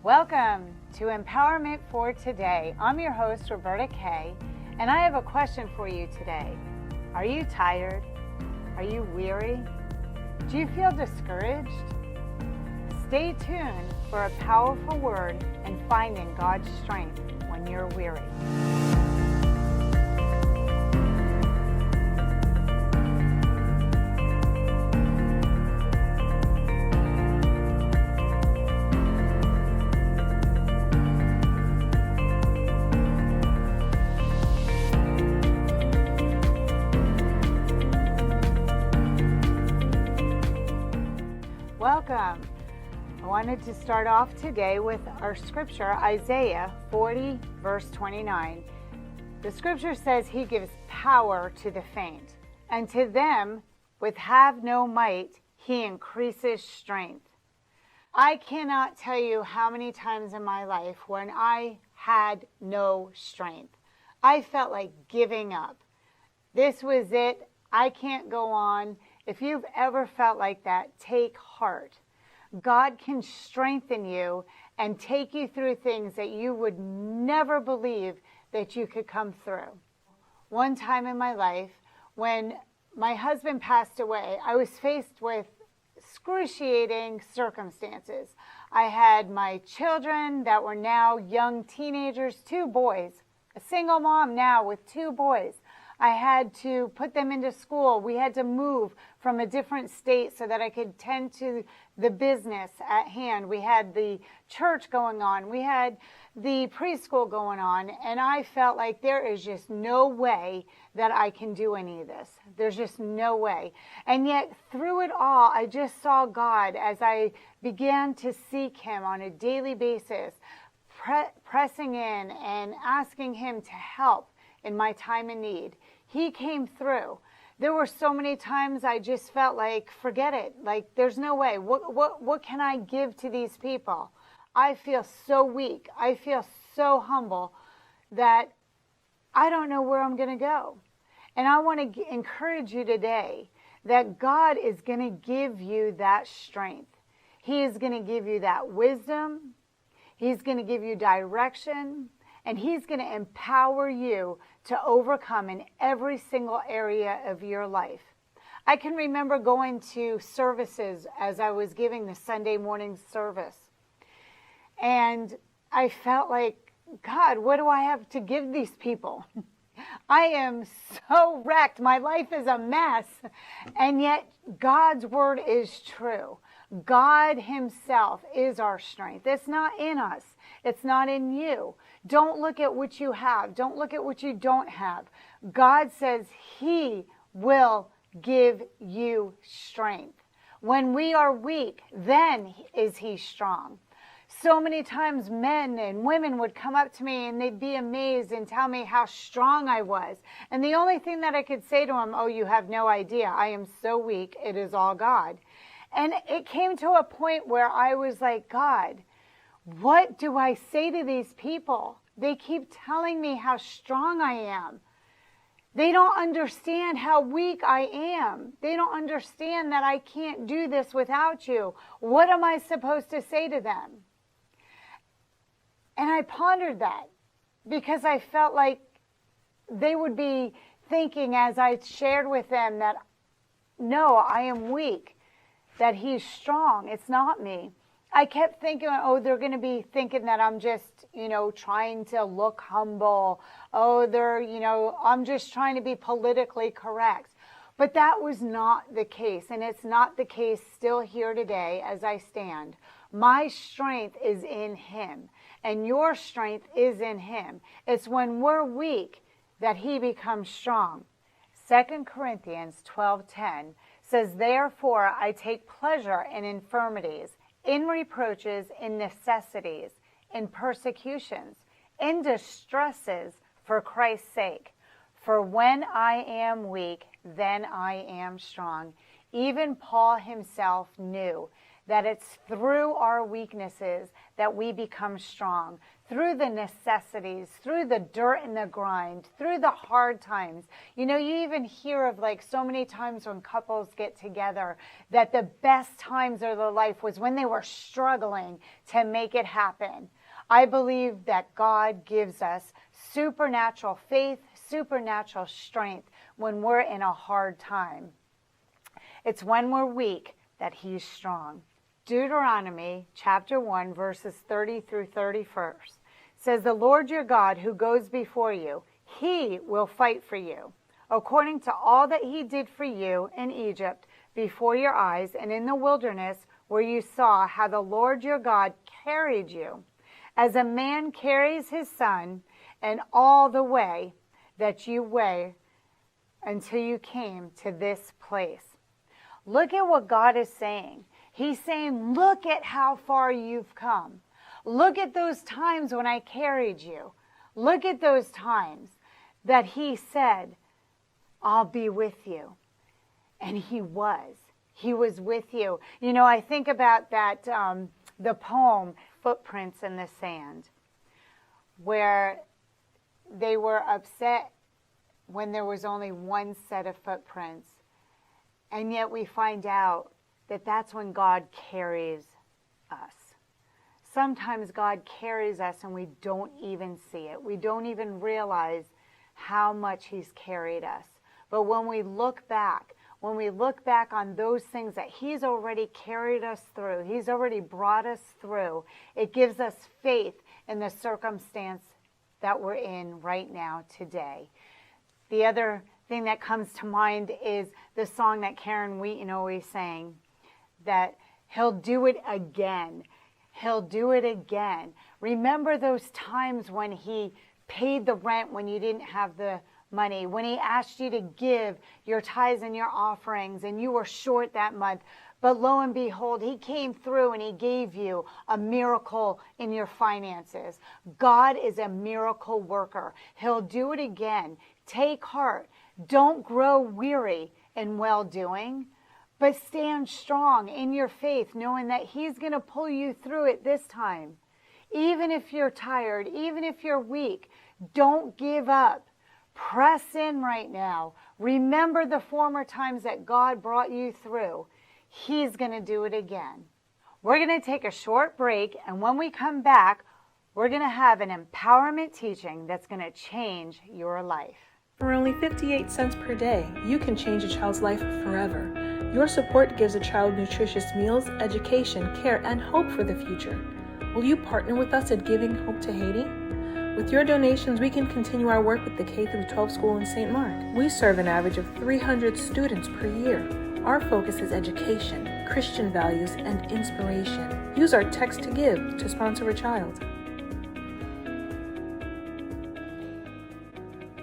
Welcome to Empowerment for Today. I'm your host, Roberta Kay, and I have a question for you today. Are you tired? Are you weary? Do you feel discouraged? Stay tuned for a powerful word and finding God's strength when you're weary. Welcome. I wanted to start off today with our scripture, Isaiah 40, verse 29. The scripture says he gives power to the faint, and to them with have no might, he increases strength. I cannot tell you how many times in my life when I had no strength. I felt like giving up. This was it. I can't go on. If you've ever felt like that, take heart. God can strengthen you and take you through things that you would never believe that you could come through. One time in my life, when my husband passed away, I was faced with excruciating circumstances. I had my children that were now young teenagers, 2 boys, a single mom now with 2 boys. I had to put them into school. We had to move from a different state so that I could tend to the business at hand. We had the church going on. We had the preschool going on. And I felt like there is just no way that I can do any of this. There's just no way. And yet through it all, I just saw God as I began to seek Him on a daily basis, pressing in and asking Him to help in my time of need. He came through. There were so many times I just felt like, forget it. Like, there's no way. What can I give to these people? I feel so weak. I feel so humble that I don't know where I'm going to go. And I want to encourage you today that God is going to give you that strength. He is going to give you that wisdom. He's going to give you direction. And He's going to empower you to overcome in every single area of your life. I can remember going to services as I was giving the Sunday morning service. And I felt like, God, what do I have to give these people? I am so wrecked. My life is a mess. And yet God's word is true. God Himself is our strength. It's not in us. It's not in you. Don't look at what you have. Don't look at what you don't have. God says He will give you strength. When we are weak, then is He strong. So many times men and women would come up to me and they'd be amazed and tell me how strong I was. And the only thing that I could say to them, oh, you have no idea. I am so weak. It is all God. And it came to a point where I was like, God, what do I say to these people? They keep telling me how strong I am. They don't understand how weak I am. They don't understand that I can't do this without you. What am I supposed to say to them? And I pondered that because I felt like they would be thinking as I shared with them that, no, I am weak, that He's strong. It's not me. I kept thinking, oh, they're going to be thinking that I'm just, trying to look humble. Oh, I'm just trying to be politically correct. But that was not the case. And it's not the case still here today as I stand. My strength is in Him. And your strength is in Him. It's when we're weak that He becomes strong. 2 Corinthians 12:10 says, therefore I take pleasure in infirmities, in reproaches, in necessities, in persecutions, in distresses for Christ's sake. For when I am weak, then I am strong. Even Paul himself knew that it's through our weaknesses that we become strong, through the necessities, through the dirt and the grind, through the hard times. You know, you even hear of like so many times when couples get together that the best times of their life was when they were struggling to make it happen. I believe that God gives us supernatural faith, supernatural strength when we're in a hard time. It's when we're weak that He's strong. Deuteronomy chapter 1 verses 30 through 31 says, "The Lord your God who goes before you, He will fight for you, according to all that He did for you in Egypt before your eyes and in the wilderness, where you saw how the Lord your God carried you, as a man carries his son, and all the way that you went until you came to this place." Look at what God is saying. He's saying, look at how far you've come. Look at those times when I carried you. Look at those times that He said, I'll be with you. And He was. He was with you. You know, I think about that, the poem, Footprints in the Sand, where they were upset when there was only one set of footprints. And yet we find out that that's when God carries us. Sometimes God carries us and we don't even see it. We don't even realize how much He's carried us. But when we look back on those things that He's already carried us through, He's already brought us through, it gives us faith in the circumstance that we're in right now today. The other thing that comes to mind is the song that Karen Wheaton always sang, that He'll do it again. He'll do it again. Remember those times when He paid the rent when you didn't have the money, when He asked you to give your tithes and your offerings and you were short that month. But lo and behold, He came through and He gave you a miracle in your finances. God is a miracle worker. He'll do it again. Take heart. Don't grow weary in well-doing, but stand strong in your faith, knowing that He's going to pull you through it this time. Even if you're tired, even if you're weak, don't give up. Press in right now. Remember the former times that God brought you through. He's going to do it again. We're going to take a short break, and when we come back, we're going to have an empowerment teaching that's going to change your life. For only 58 cents per day, you can change a child's life forever. Your support gives a child nutritious meals, education, care, and hope for the future. Will you partner with us at Giving Hope to Haiti? With your donations, we can continue our work with the K-12 school in St. Mark. We serve an average of 300 students per year. Our focus is education, Christian values, and inspiration. Use our text to give to sponsor a child.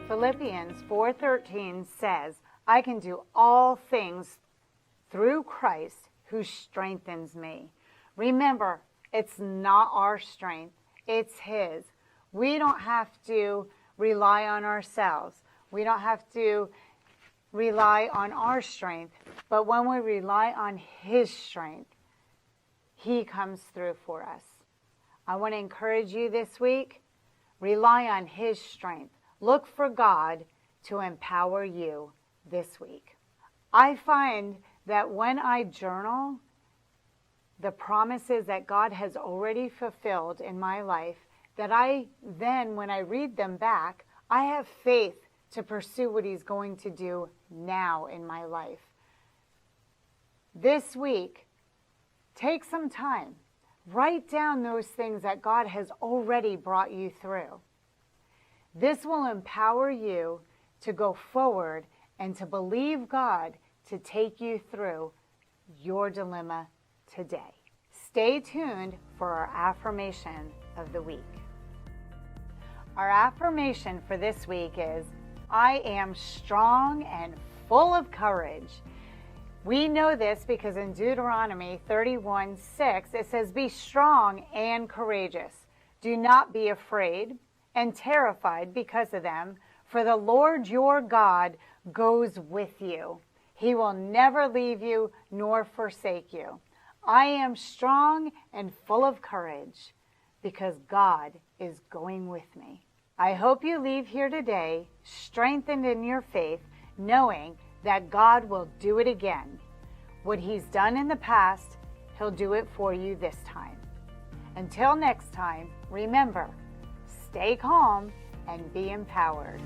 Philippians 4:13 says, I can do all things through Christ who strengthens me. Remember, it's not our strength, it's His. We don't have to rely on ourselves. We don't have to rely on our strength. But when we rely on His strength, He comes through for us. I want to encourage you this week, rely on His strength. Look for God to empower you this week. I find that when I journal the promises that God has already fulfilled in my life, that when I read them back, I have faith to pursue what He's going to do now in my life. This week, take some time. Write down those things that God has already brought you through. This will empower you to go forward and to believe God to take you through your dilemma today. Stay tuned for our affirmation of the week. Our affirmation for this week is, I am strong and full of courage. We know this because in Deuteronomy 31:6, it says, be strong and courageous. Do not be afraid and terrified because of them, for the Lord your God goes with you. He will never leave you nor forsake you. I am strong and full of courage because God is going with me. I hope you leave here today strengthened in your faith, knowing that God will do it again. What He's done in the past, He'll do it for you this time. Until next time, remember, stay calm and be empowered.